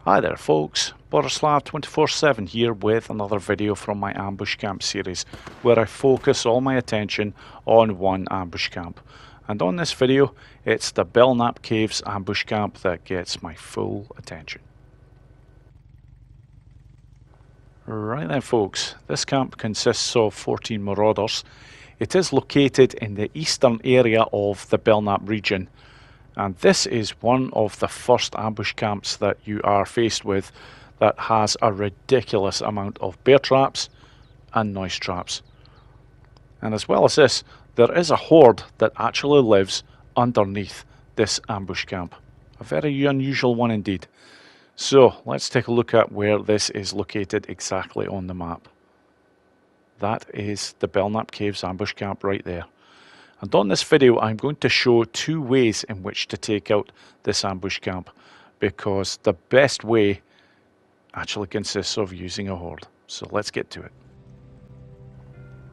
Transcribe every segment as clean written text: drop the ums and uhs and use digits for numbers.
Hi there folks, Borislav247 here with another video from my ambush camp series where I focus all my attention on one ambush camp. And on this video it's the BELKNAP Caves ambush camp that gets my full attention. Right then folks, this camp consists of 14 marauders. It is located in the eastern area of the BELKNAP region. And this is one of the first ambush camps that you are faced with that has a ridiculous amount of bear traps and noise traps. And as well as this, there is a horde that actually lives underneath this ambush camp. A very unusual one indeed. So let's take a look at where this is located exactly on the map. That is the BELKNAP Caves ambush camp right there. And on this video I'm going to show two ways in which to take out this ambush camp, because the best way actually consists of using a horde. So let's get to it.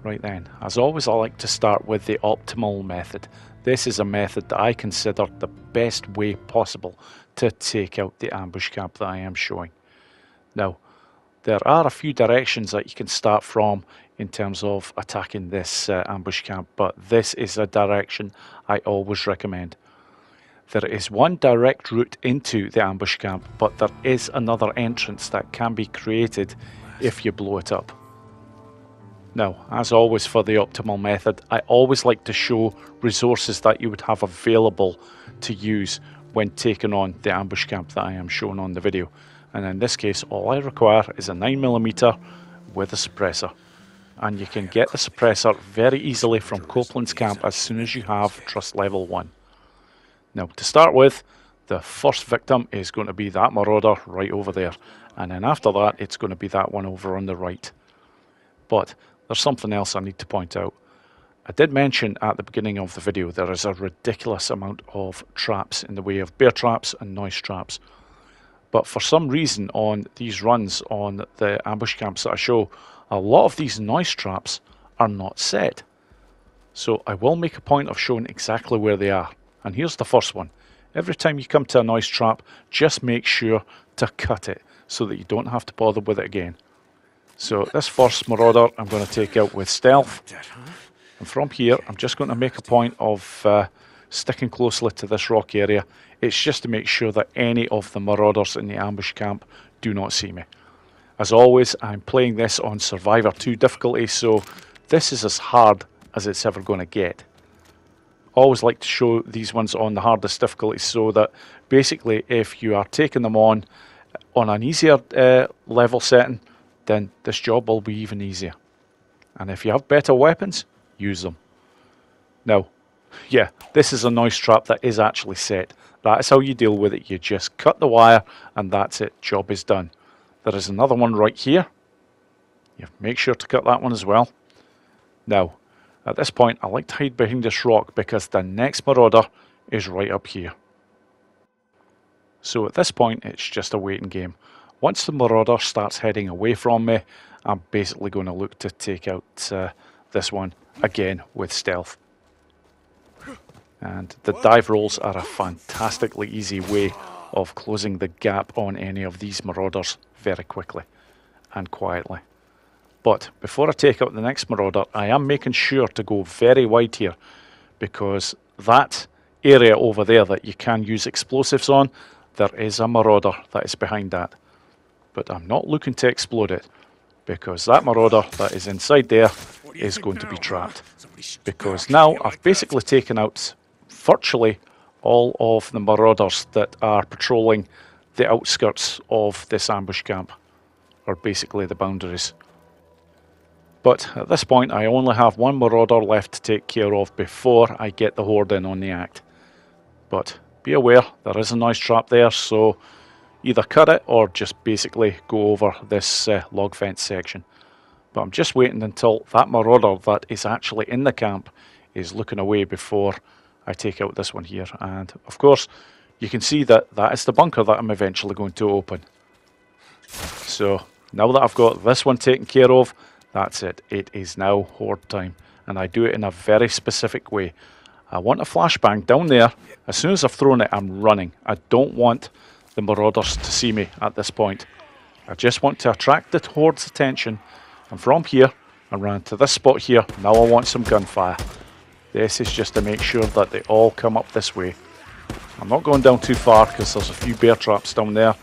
Right then, as always I like to start with the optimal method. This is a method that I consider the best way possible to take out the ambush camp that I am showing. Now, there are a few directions that you can start from in terms of attacking this ambush camp, but this is a direction I always recommend. There is one direct route into the ambush camp, but there is another entrance that can be created if you blow it up. Now, as always for the optimal method, I always like to show resources that you would have available to use when taking on the ambush camp that I am showing on the video. And in this case, all I require is a 9mm with a suppressor. And you can get the suppressor very easily from Copeland's camp as soon as you have trust level 1. Now, to start with, the first victim is going to be that marauder right over there. And then after that, it's going to be that one over on the right. But there's something else I need to point out. I did mention at the beginning of the video there is a ridiculous amount of traps in the way of bear traps and noise traps. But for some reason on these runs on the ambush camps that I show, a lot of these noise traps are not set. So I will make a point of showing exactly where they are. And here's the first one. Every time you come to a noise trap, just make sure to cut it so that you don't have to bother with it again. So this first marauder I'm going to take out with stealth. And from here I'm just going to make a point of sticking closely to this rock area. It's just to make sure that any of the marauders in the ambush camp do not see me. As always, I'm playing this on Survivor 2 difficulty, so this is as hard as it's ever going to get. Always like to show these ones on the hardest difficulty so that basically if you are taking them on an easier level setting, then this job will be even easier. And if you have better weapons, use them. Now, yeah, this is a noise trap that is actually set. That is how you deal with it. You just cut the wire and that's it. Job is done. There is another one right here. You make sure to cut that one as well. Now, at this point, I like to hide behind this rock because the next marauder is right up here. So at this point, it's just a waiting game. Once the marauder starts heading away from me, I'm basically going to look to take out this one again with stealth. And the dive rolls are a fantastically easy way of closing the gap on any of these marauders very quickly and quietly. But before I take out the next marauder, I am making sure to go very wide here, because that area over there that you can use explosives on, there is a marauder that is behind that. But I'm not looking to explode it, because that marauder that is inside there is going to be trapped. Because now I've basically taken out virtually all of the marauders that are patrolling the outskirts of this ambush camp, or basically the boundaries. But at this point I only have one marauder left to take care of before I get the horde in on the act. But be aware, there is a noise trap there, so either cut it or just basically go over this log fence section. But I'm just waiting until that marauder that is actually in the camp is looking away before I take out this one here. And of course you can see that that is the bunker that I'm eventually going to open. So now that I've got this one taken care of, that's it. It is now horde time, and I do it in a very specific way. I want a flashbang down there. As soon as I've thrown it, I'm running. I don't want the marauders to see me at this point. I just want to attract the Horde's attention, and from here I ran to this spot here. Now I want some gunfire. This is just to make sure that they all come up this way. I'm not going down too far because there's a few bear traps down there.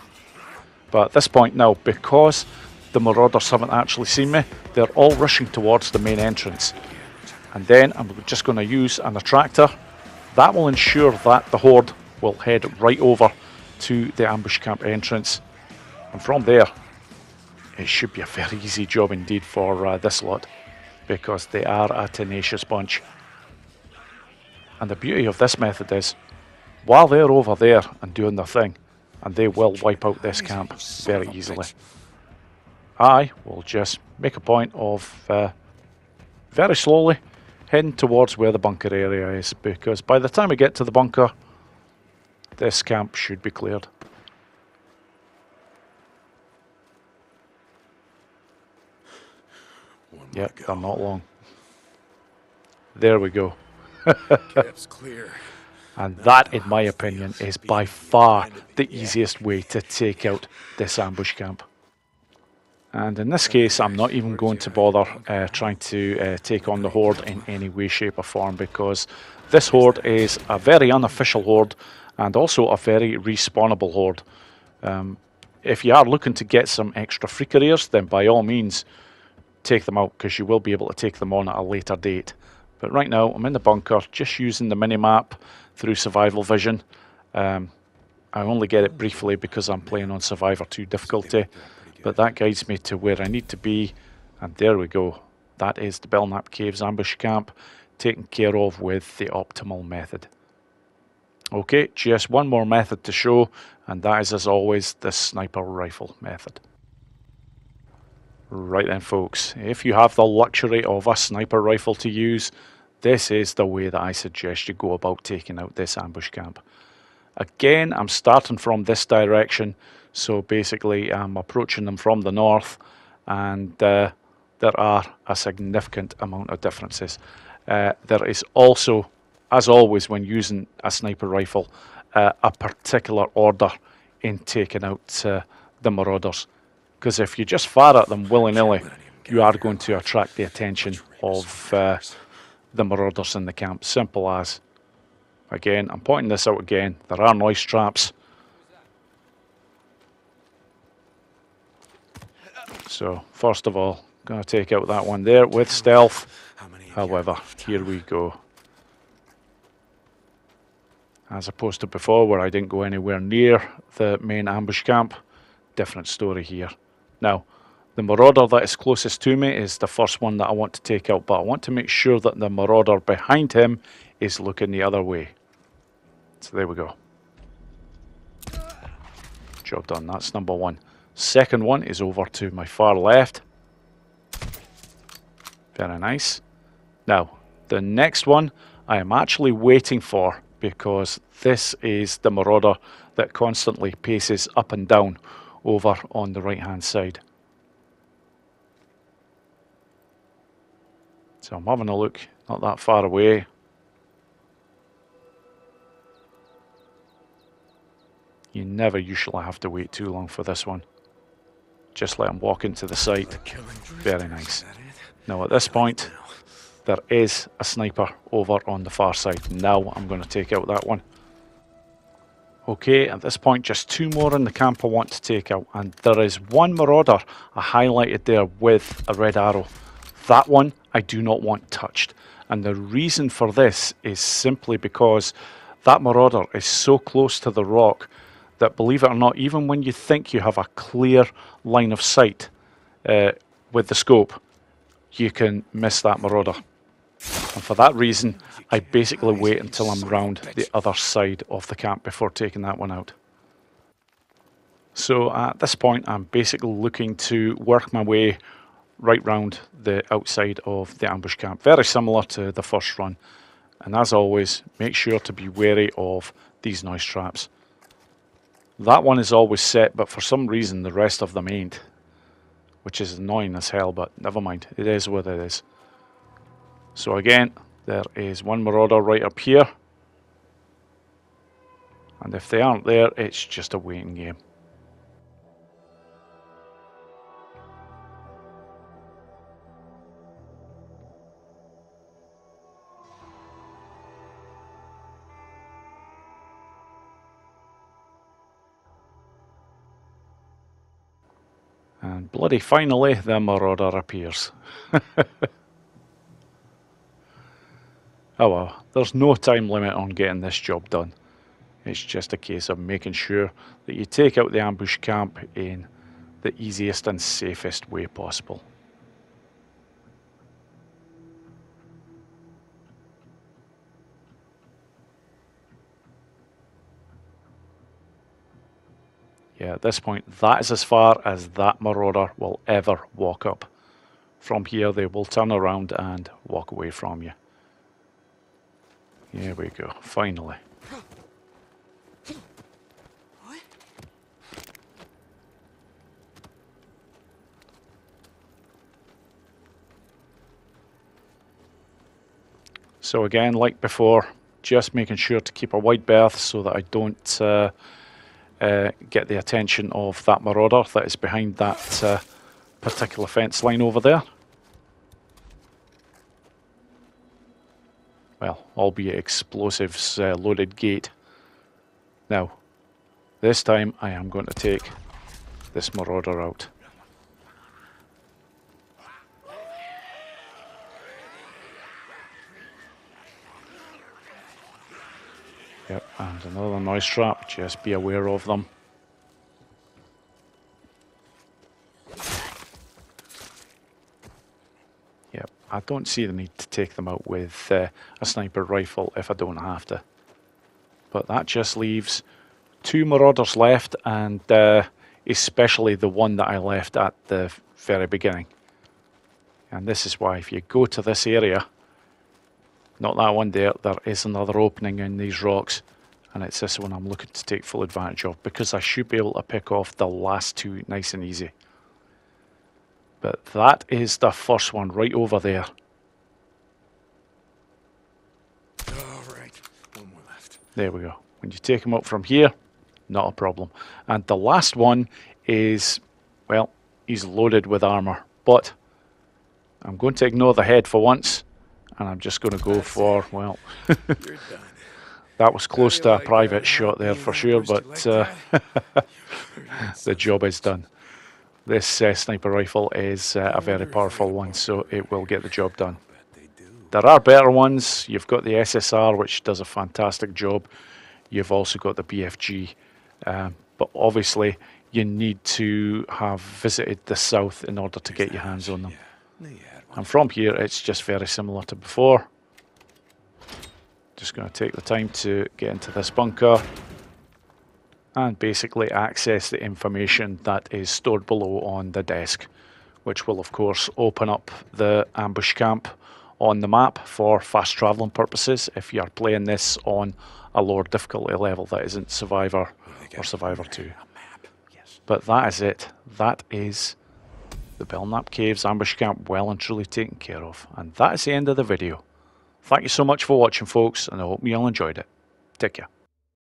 But at this point now, because the marauders haven't actually seen me, they're all rushing towards the main entrance. And then I'm just going to use an attractor. That will ensure that the Horde will head right over to the ambush camp entrance. And from there, it should be a very easy job indeed for this lot, because they are a tenacious bunch. And the beauty of this method is, while they're over there and doing their thing, and they will wipe out this camp very easily, I will just make a point of very slowly heading towards where the bunker area is, because by the time we get to the bunker, this camp should be cleared. Yep, they're not long. There we go. Camp's clear. And that, in my opinion, is by far the easiest way to take out this ambush camp. And in this case, I'm not even going to bother trying to take on the Horde in any way, shape or form, because this Horde is a very unofficial Horde and also a very respawnable Horde. If you are looking to get some extra free careers, then by all means take them out, because you will be able to take them on at a later date. But right now, I'm in the bunker, just using the mini-map through Survival Vision. I only get it briefly because I'm playing on Survivor 2 difficulty, but that guides me to where I need to be, and there we go. That is the BELKNAP Caves Ambush Camp, taken care of with the optimal method. Okay, just one more method to show, and that is, as always, the sniper rifle method. Right then folks, if you have the luxury of a sniper rifle to use, this is the way that I suggest you go about taking out this ambush camp. Again, I'm starting from this direction, so basically I'm approaching them from the north, and there are a significant amount of differences. There is also, as always when using a sniper rifle, a particular order in taking out the marauders. Because if you just fire at them willy-nilly, you are going to attract the attention of the marauders in the camp. Simple as. Again, I'm pointing this out again. There are noise traps. So, first of all, going to take out that one there with stealth. However, here we go. As opposed to before, where I didn't go anywhere near the main ambush camp. Different story here. Now, the marauder that is closest to me is the first one that I want to take out, but I want to make sure that the marauder behind him is looking the other way. So there we go. Job done, that's number one. Second one is over to my far left. Very nice. Now, the next one I am actually waiting for, because this is the marauder that constantly paces up and down over on the right hand side. So I'm having a look, not that far away. You never usually have to wait too long for this one. Just let him walk into the site. Very nice. Now at this point, there is a sniper over on the far side. Now I'm going to take out that one. Okay, at this point, just two more in the camp I want to take out, and there is one marauder I highlighted there with a red arrow. That one I do not want touched, and the reason for this is simply because that marauder is so close to the rock that, believe it or not, even when you think you have a clear line of sight with the scope, you can miss that marauder. And for that reason, I basically wait until I'm round the other side of the camp before taking that one out. So at this point, I'm basically looking to work my way right round the outside of the ambush camp. Very similar to the first run. And as always, make sure to be wary of these noise traps. That one is always set, but for some reason the rest of them ain't. Which is annoying as hell, but never mind. It is what it is. So again, there is one marauder right up here. And if they aren't there, it's just a waiting game. And bloody finally, the Marauder appears. Oh well, there's no time limit on getting this job done. It's just a case of making sure that you take out the ambush camp in the easiest and safest way possible. Yeah, at this point, that is as far as that Marauder will ever walk up. From here, they will turn around and walk away from you. Here we go, finally. What? So again, like before, just making sure to keep a wide berth so that I don't get the attention of that Marauder that is behind that particular fence line over there. Well, albeit explosives loaded gate. Now, this time I am going to take this Marauder out. Yep, and another noise trap, just be aware of them. Yep, I don't see the need to take them out with a sniper rifle if I don't have to. But that just leaves 2 Marauders left, and especially the one that I left at the very beginning. And this is why if you go to this area, not that one there is another opening in these rocks, and it's this one I'm looking to take full advantage of, because I should be able to pick off the last 2 nice and easy. But that is the first one right over there. Alright, one more left. There we go. When you take them up from here, not a problem. And the last one is, well, he's loaded with armor, but I'm going to ignore the head for once. And I'm just going to go for, well, that was close to a private shot there for sure, but the job is done. This sniper rifle is a very powerful one, so it will get the job done. There are better ones. You've got the SSR, which does a fantastic job. You've also got the BFG, but obviously you need to have visited the south in order to get your hands on them. And from here, it's just very similar to before. Just going to take the time to get into this bunker and basically access the information that is stored below on the desk, which will of course open up the ambush camp on the map for fast traveling purposes if you are playing this on a lower difficulty level that isn't Survivor or Survivor 2. But that is it. That is the Belknap Caves ambush camp well and truly taken care of. And that is the end of the video. Thank you so much for watching, folks, and I hope you all enjoyed it. Take care.